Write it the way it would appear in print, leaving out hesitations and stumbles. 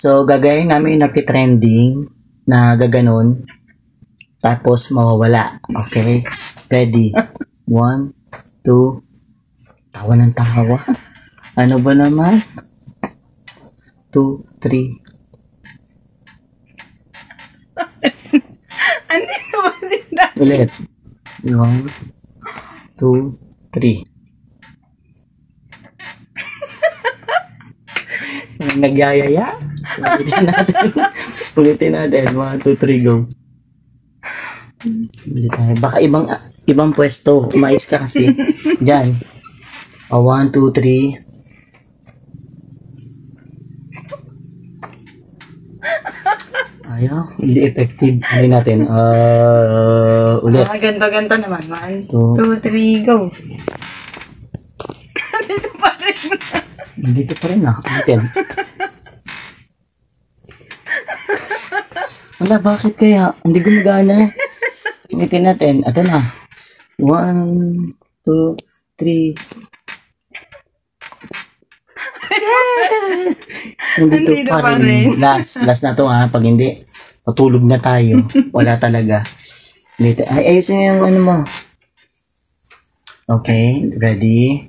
So, gagayin namin yung nagtitrending na gaganon. Tapos, mawawala. Okay? Ready? 1, 2, tawa ng tawa. Ano ba naman? 2, 3. Andito ba din na? Ulit. 1, 2, 3. Nagyayaya. Ulitin natin. 1, 2, 3, go. Ulit tayo. Baka ibang pwesto. Umais ka kasi. Diyan. 1, 2, 3. Ayaw. Hindi effective. Ano natin? Ulit. Ganto-ganto naman. 1, 2, 2, 3, go. Andito pa rin. Dito pa rin ulitin. Wala, bakit kaya? Hindi gumagana. Ulitin natin. Ito na. 1, 2, 3. Nandito pa rin. Last na to pag hindi, patulog na tayo. Wala talaga. Ay, ayusin mo yung ano mo. Okay, ready?